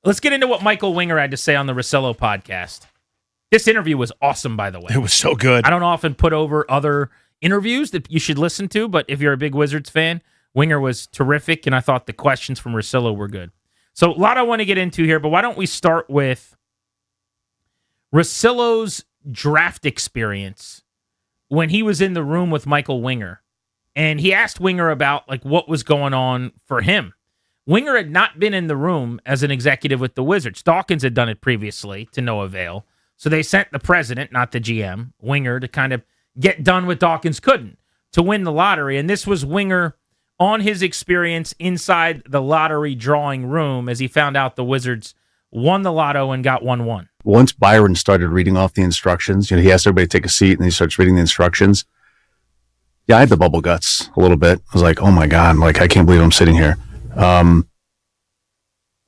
Let's get into what Michael Winger had to say on the Russillo podcast. This interview was awesome, by the way. It was so good. I don't often put over other interviews that you should listen to, but if you're a big Wizards fan, Winger was terrific, and I thought the questions from Russillo were good. So a lot I want to get into here, but why don't we start with Russillo's draft experience when he was in the room with Michael Winger. And he asked Winger about like what was going on for him. Winger had not been in the room as an executive with the Wizards. Dawkins had done it previously to no avail. So they sent the president, not the GM, Winger, to kind of get done what Dawkins couldn't, to win the lottery. And this was Winger on his experience inside the lottery drawing room as he found out the Wizards won the lotto and got 1-1. Once Byron started reading off the instructions, he asked everybody to take a seat and he starts reading the instructions. Yeah, I had the bubble guts a little bit. I was like, oh my God, like I can't believe I'm sitting here.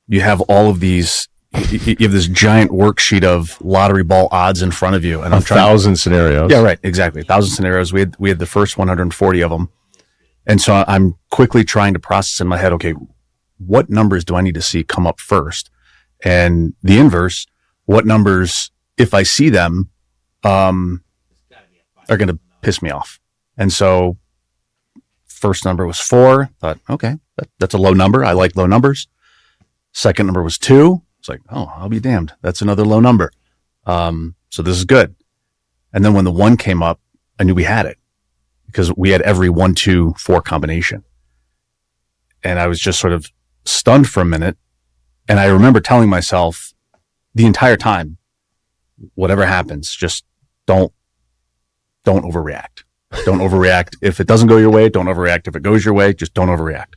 You have all of these, you have this giant worksheet of lottery ball odds in front of you. And I'm trying 1,000 scenarios. Yeah, right. Exactly. 1,000 scenarios. We had the first 140 of them. And so I'm quickly trying to process in my head, okay, what numbers do I need to see come up first? And the inverse, what numbers, if I see them, are going to piss me off. And so first number was 4. Thought, okay, that's a low number. I like low numbers. Second number was 2. It's like, oh, I'll be damned. That's another low number. So this is good. And then when the 1 came up, I knew we had it because we had every 1, 2, 4 combination. And I was just sort of stunned for a minute. And I remember telling myself the entire time, whatever happens, just don't overreact. Don't overreact. If it doesn't go your way, don't overreact. If it goes your way, just don't overreact.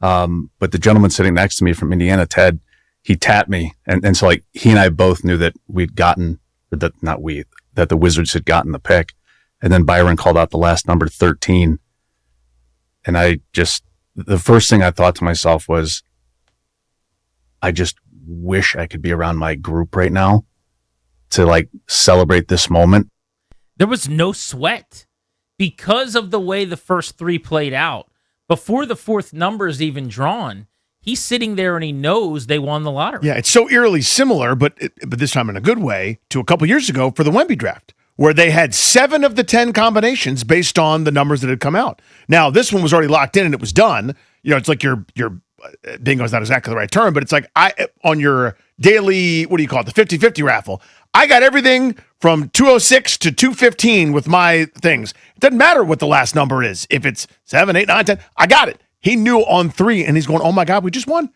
But the gentleman sitting next to me from Indiana, Ted, he tapped me. And so like he and I both knew that that the Wizards had gotten the pick. And then Byron called out the last number, 13. And the first thing I thought to myself was, I just wish I could be around my group right now to like celebrate this moment. There was no sweat because of the way the first 3 played out. Before the 4th number is even drawn, he's sitting there and he knows they won the lottery. Yeah, it's so eerily similar, but this time in a good way, to a couple years ago for the Wemby draft, where they had 7 of the 10 combinations based on the numbers that had come out. Now, this one was already locked in and it was done. It's like your bingo is not exactly the right term, but it's like on your daily, what do you call it, the 50-50 raffle, I got everything from 206 to 215 with my things. It doesn't matter what the last number is. If it's 7, 8, 9, 10, I got it. He knew on 3, and he's going, oh my God, we just won.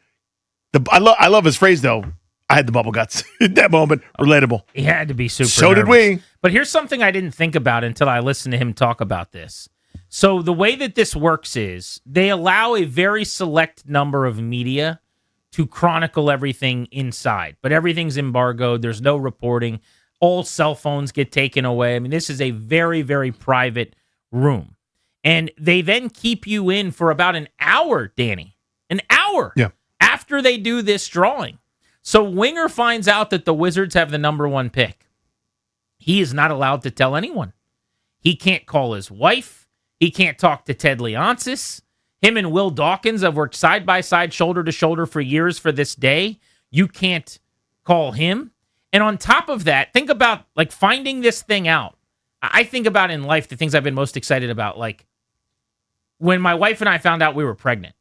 I love his phrase, though. I had the bubble guts in that moment. Relatable. He had to be super So nervous. did we. But here's something I didn't think about until I listened to him talk about this. So the way that this works is they allow a very select number of media to chronicle everything inside, but everything's embargoed. There's no reporting. All cell phones get taken away. I mean, this is a very, very private room. And they then keep you in for about an hour, Danny. An hour after they do this drawing. So Winger finds out that the Wizards have the number 1 pick. He is not allowed to tell anyone. He can't call his wife. He can't talk to Ted Leonsis. Him and Will Dawkins have worked side by side, shoulder to shoulder for years for this day. You can't call him. And on top of that, think about like finding this thing out. I think about in life the things I've been most excited about, like when my wife and I found out we were pregnant.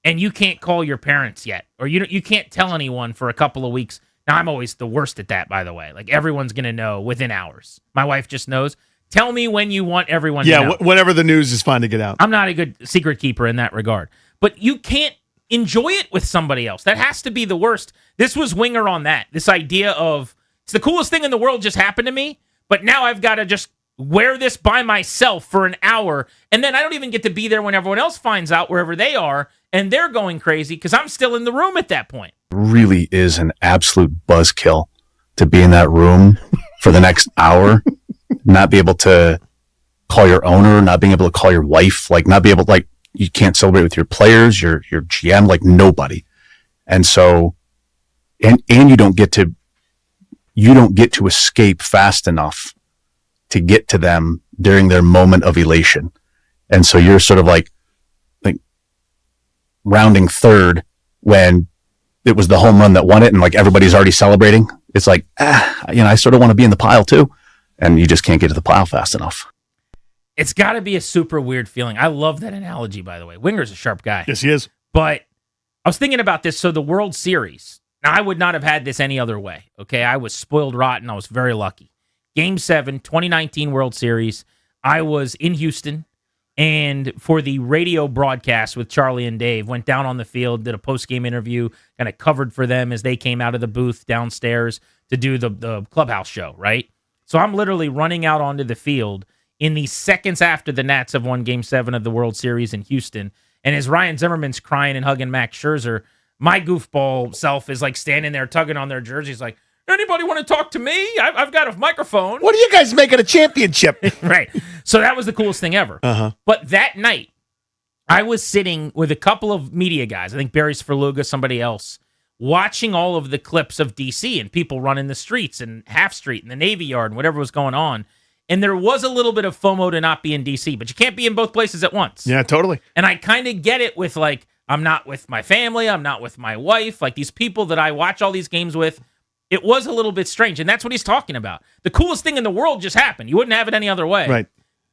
And you can't call your parents yet, or you can't tell anyone for a couple of weeks. Now, I'm always the worst at that, by the way. Like, everyone's going to know within hours. My wife just knows. Tell me when you want everyone to know. Yeah, whenever the news is fine to get out. I'm not a good secret keeper in that regard. But you can't enjoy it with somebody else. That has to be the worst. This was Winger on that. This idea of, it's the coolest thing in the world just happened to me, but now I've got to just wear this by myself for an hour, and then I don't even get to be there when everyone else finds out wherever they are, and they're going crazy because I'm still in the room at that point. Really is an absolute buzzkill to be in that room for the next hour, not be able to call your owner, not being able to call your wife, like not be able, like you can't celebrate with your players, your GM, like nobody. And so, and you don't get to escape fast enough to get to them during their moment of elation. And so you're sort of like rounding third when it was the home run that won it, and like everybody's already celebrating. It's like, I sort of want to be in the pile too, and you just can't get to the pile fast enough. It's got to be a super weird feeling. I love that analogy, by the way. Winger's a sharp guy. Yes, he is. But I was thinking about this. So the World Series, now I would not have had this any other way. Okay, I was spoiled rotten. I was very lucky. Game 7, 2019 World Series. I was in Houston, and for the radio broadcast with Charlie and Dave, went down on the field, did a post-game interview, kind of covered for them as they came out of the booth downstairs to do the clubhouse show, right? So I'm literally running out onto the field in the seconds after the Nats have won Game 7 of the World Series in Houston. And as Ryan Zimmerman's crying and hugging Max Scherzer, my goofball self is like standing there tugging on their jerseys like, anybody want to talk to me? I've got a microphone. What are you guys making a championship? Right. So that was the coolest thing ever. Uh-huh. But that night, I was sitting with a couple of media guys, I think Barry Sferluga, somebody else, watching all of the clips of D.C. and people running the streets and Half Street and the Navy Yard and whatever was going on. And there was a little bit of FOMO to not be in D.C., but you can't be in both places at once. Yeah, totally. And I kind of get it with, like, I'm not with my family, I'm not with my wife, like these people that I watch all these games with. It was a little bit strange, and that's what he's talking about. The coolest thing in the world just happened. You wouldn't have it any other way. Right.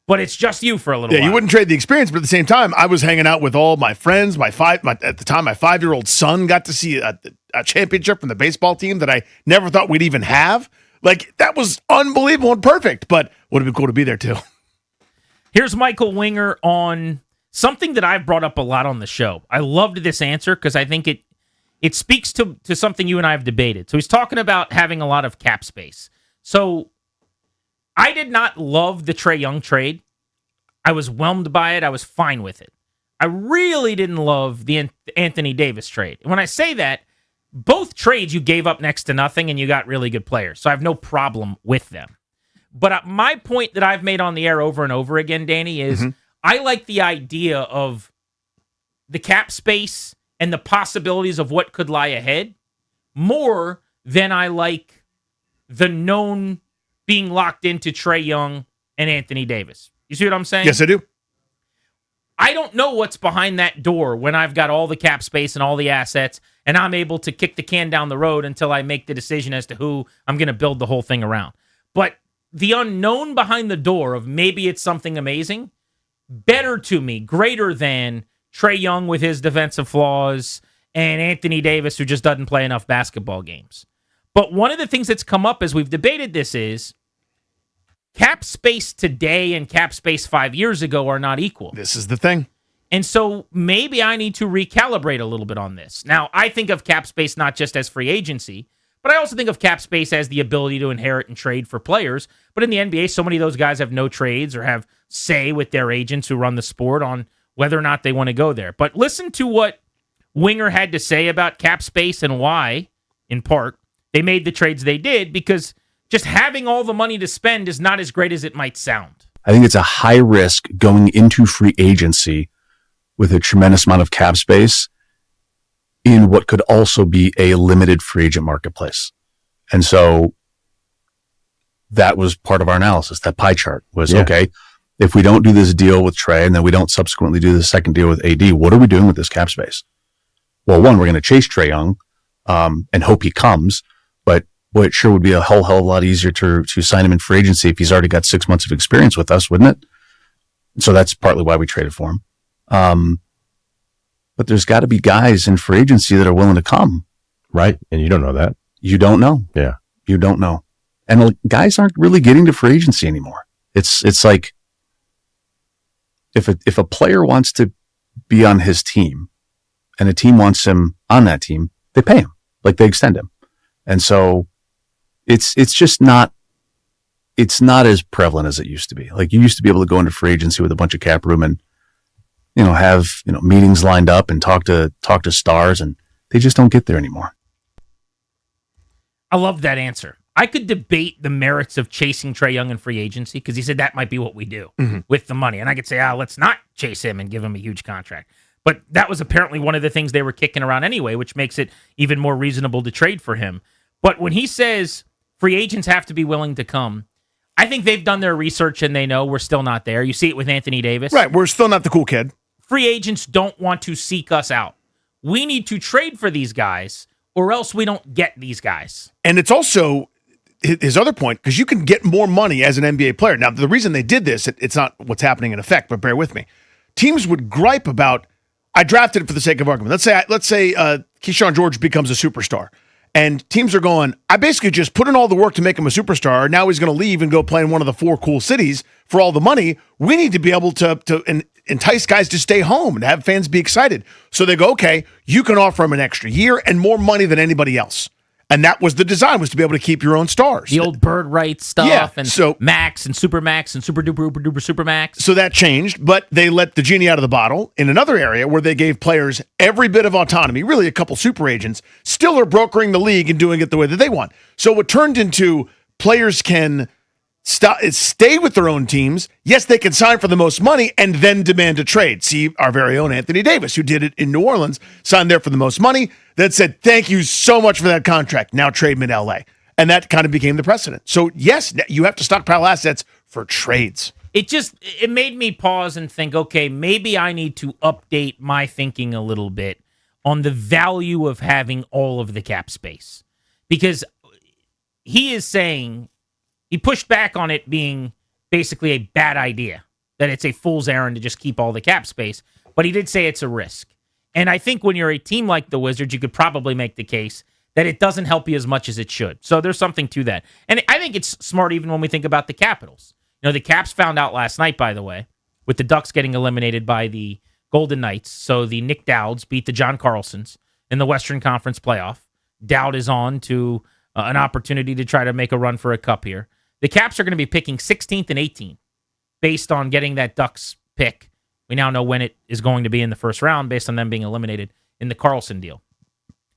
But it's just you for a little while. Yeah, you wouldn't trade the experience, but at the same time, I was hanging out with all my friends. At the time, my 5-year-old son got to see a championship from the baseball team that I never thought we'd even have. Like, that was unbelievable and perfect, but would have been cool to be there too. Here's Michael Winger on something that I've brought up a lot on the show. I loved this answer because I think it speaks to something you and I have debated. So he's talking about having a lot of cap space. So I did not love the Trae Young trade. I was whelmed by it. I was fine with it. I really didn't love the Anthony Davis trade. When I say that, both trades you gave up next to nothing and you got really good players. So I have no problem with them. But my point that I've made on the air over and over again, Danny, is I like the idea of the cap space and the possibilities of what could lie ahead more than I like the known being locked into Trae Young and Anthony Davis. You see what I'm saying? Yes, I do. I don't know what's behind that door when I've got all the cap space and all the assets and I'm able to kick the can down the road until I make the decision as to who I'm going to build the whole thing around. But the unknown behind the door of maybe it's something amazing, better to me, greater than Trae Young with his defensive flaws and Anthony Davis who just doesn't play enough basketball games. But one of the things that's come up as we've debated this is cap space today and cap space 5 years ago are not equal. This is the thing. And so maybe I need to recalibrate a little bit on this. Now, I think of cap space not just as free agency, but I also think of cap space as the ability to inherit and trade for players. But in the NBA, so many of those guys have no trades or have say with their agents who run the sport on whether or not they want to go there. But listen to what Winger had to say about cap space and why, in part, they made the trades they did, because just having all the money to spend is not as great as it might sound. I think it's a high risk going into free agency with a tremendous amount of cap space in what could also be a limited free agent marketplace. And so that was part of our analysis. That pie chart was, okay, if we don't do this deal with Trae and then we don't subsequently do the second deal with AD, what are we doing with this cap space? Well, one, we're going to chase Trae Young and hope he comes. But boy, it sure would be a hell of a lot easier to sign him in free agency if he's already got 6 months of experience with us, wouldn't it? So that's partly why we traded for him. But there's got to be guys in free agency that are willing to come. Right. And you don't know that. You don't know. Yeah. You don't know. And guys aren't really getting to free agency anymore. It's like if a player wants to be on his team and a team wants him on that team, they pay him. Like they extend him. And so it's just not as prevalent as it used to be. Like you used to be able to go into free agency with a bunch of cap room and have meetings lined up and talk to stars, and they just don't get there anymore. I love that answer. I could debate the merits of chasing Trae Young in free agency because he said that might be what we do with the money. And I could say, let's not chase him and give him a huge contract. But that was apparently one of the things they were kicking around anyway, which makes it even more reasonable to trade for him. But when he says free agents have to be willing to come, I think they've done their research and they know we're still not there. You see it with Anthony Davis. Right. We're still not the cool kid. Free agents don't want to seek us out. We need to trade for these guys or else we don't get these guys. And it's also his other point, because you can get more money as an NBA player. Now, the reason they did this, it's not what's happening in effect, but bear with me. Teams would gripe about, I drafted it for the sake of argument. Let's say Keyshawn George becomes a superstar. And teams are going, I basically just put in all the work to make him a superstar. Now he's going to leave and go play in one of the 4 cool cities for all the money. We need to be able to entice guys to stay home and have fans be excited. So they go, okay, you can offer him an extra year and more money than anybody else. And that was the design, was to be able to keep your own stars. The old bird rights stuff, Yeah, and so- max and super max and super duper duper super max. So that changed, but they let the genie out of the bottle in another area where they gave players every bit of autonomy. Really, a couple super agents still are brokering the league and doing it the way that they want. So what turned into players can stay with their own teams. Yes, they can sign for the most money and then demand a trade. See our very own Anthony Davis, who did it in New Orleans, signed there for the most money, then said, thank you so much for that contract. Now trade me to LA. And that kind of became the precedent. So yes, you have to stockpile assets for trades. It made me pause and think, okay, maybe I need to update my thinking a little bit on the value of having all of the cap space. Because he is saying, he pushed back on it being basically a bad idea, that it's a fool's errand to just keep all the cap space. But he did say it's a risk. And I think when you're a team like the Wizards, you could probably make the case that it doesn't help you as much as it should. So there's something to that. And I think it's smart even when we think about the Capitals. You know, the Caps found out last night, by the way, with the Ducks getting eliminated by the Golden Knights. So the Nick Dowds beat the John Carlsons in the Western Conference playoff. Dowd is on to an opportunity to try to make a run for a cup here. The Caps are going to be picking 16th and 18th based on getting that Ducks pick. We now know when it is going to be in the first round based on them being eliminated in the Carlson deal.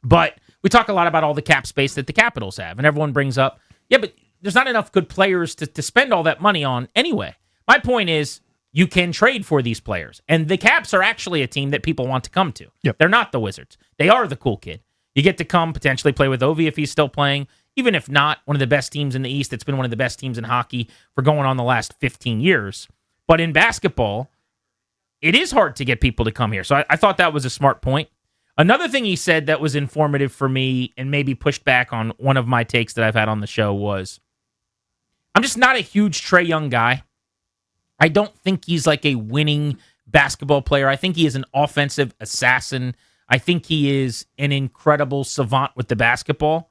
But we talk a lot about all the cap space that the Capitals have, and everyone brings up, yeah, but there's not enough good players to spend all that money on anyway. My point is, you can trade for these players, and the Caps are actually a team that people want to come to. Yep. They're not the Wizards. They are the cool kid. You get to come, potentially play with Ovi if he's still playing. Even if not, one of the best teams in the East. It's been one of the best teams in hockey for going on the last 15 years. But in basketball, it is hard to get people to come here. So I thought that was a smart point. Another thing he said that was informative for me and maybe pushed back on one of my takes that I've had on the show was, I'm just not a huge Trae Young guy. I don't think he's like a winning basketball player. I think he is an offensive assassin. I think he is an incredible savant with the basketball.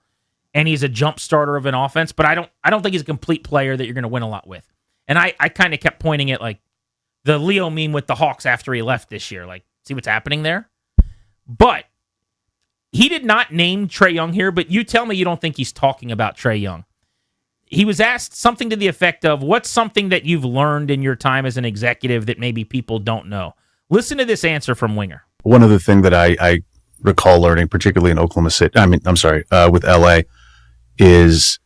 And he's a jump starter of an offense, but I don't think he's a complete player that you're going to win a lot with. And I kind of kept pointing at like the Leo meme with the Hawks after he left this year. Like, see what's happening there? But he did not name Trae Young here, but you tell me you don't think he's talking about Trae Young. He was asked something to the effect of, what's something that you've learned in your time as an executive that maybe people don't know? Listen to this answer from Winger. One other thing that I recall learning, particularly in Oklahoma City, with LA, is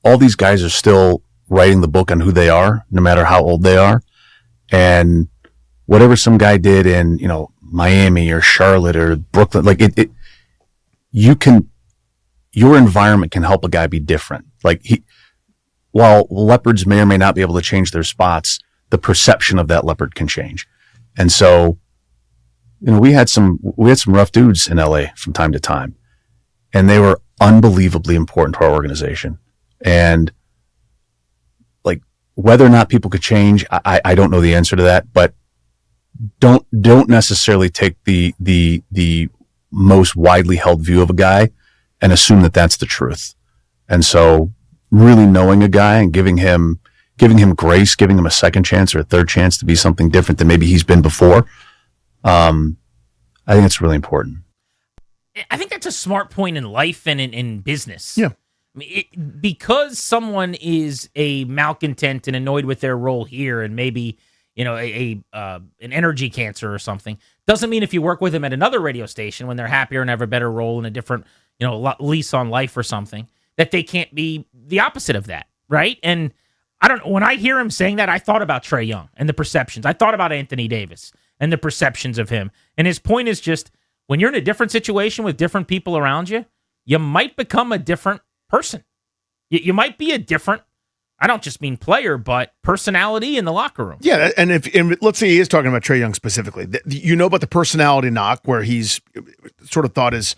all these guys are still writing the book on who they are, no matter how old they are. And whatever some guy did in, Miami or Charlotte or Brooklyn, like your environment can help a guy be different. While leopards may or may not be able to change their spots, the perception of that leopard can change. And so, we had some rough dudes in LA from time to time, and they were unbelievably important to our organization. And whether or not people could change, I don't know the answer to that, but don't necessarily take the most widely held view of a guy and assume that that's the truth. And so really knowing a guy and giving him grace, giving him a second chance or a third chance to be something different than maybe he's been before, I think it's really important. I think that's a smart point in life and in business. Yeah. I mean, because someone is a malcontent and annoyed with their role here, and maybe an energy cancer or something, doesn't mean if you work with them at another radio station when they're happier and have a better role and a different lease on life or something, that they can't be the opposite of that, right? And I don't know, when I hear him saying that, I thought about Trae Young and the perceptions. I thought about Anthony Davis and the perceptions of him. And his point is just, when you're in a different situation with different people around you, you might become a different person. You might be a different, I don't just mean player, but personality in the locker room. Yeah, and let's say he is talking about Trae Young specifically. About the personality knock, where he's sort of thought is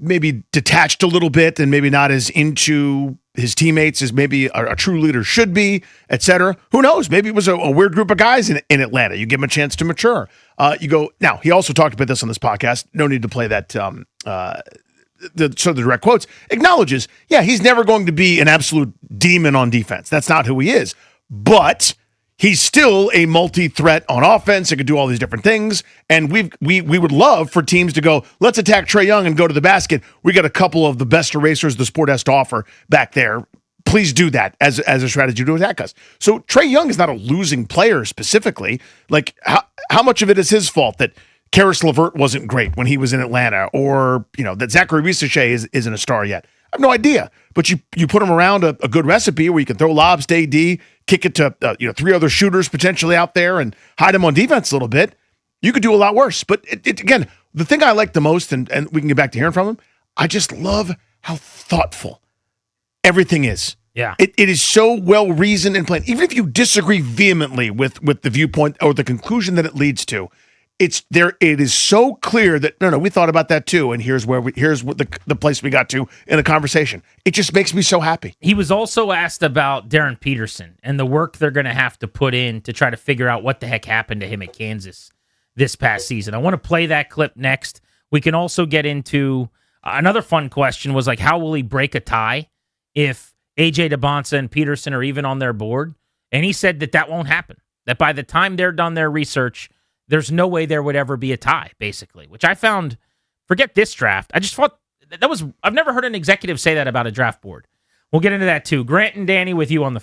maybe detached a little bit and maybe not as into his teammates as maybe a true leader should be, et cetera. Who knows? Maybe it was a weird group of guys in Atlanta. You give him a chance to mature. Now, he also talked about this on this podcast. No need to play that, the direct quotes. Acknowledges, yeah, he's never going to be an absolute demon on defense. That's not who he is. But he's still a multi-threat on offense. He could do all these different things. And we would love for teams to go, let's attack Trae Young and go to the basket. We got a couple of the best erasers the sport has to offer back there. Please do that as a strategy to attack us. So Trae Young is not a losing player specifically. Like, how much of it is his fault that Karis LeVert wasn't great when he was in Atlanta, or that Zachary Rissache isn't a star yet? I have no idea. But you put him around a good recipe where you can throw lobs to AD, kick it to 3 other shooters potentially out there, and hide him on defense a little bit. You could do a lot worse. But again, the thing I like the most, and we can get back to hearing from him, I just love how thoughtful everything is. Yeah. It is so well reasoned and planned. Even if you disagree vehemently with the viewpoint or the conclusion that it leads to, it is so clear that no, we thought about that too, and here's what the place we got to in a conversation. It just makes me so happy. He was also asked about Darren Peterson and the work they're going to have to put in to try to figure out what the heck happened to him at Kansas this past season. I want to play that clip next. We can also get into another fun question was like, how will he break a tie if AJ DeBonsa and Peterson are even on their board? And he said that won't happen, that by the time they're done their research, there's no way there would ever be a tie, basically, which I found, forget this draft. I just thought I've never heard an executive say that about a draft board. We'll get into that too. Grant and Danny with you on the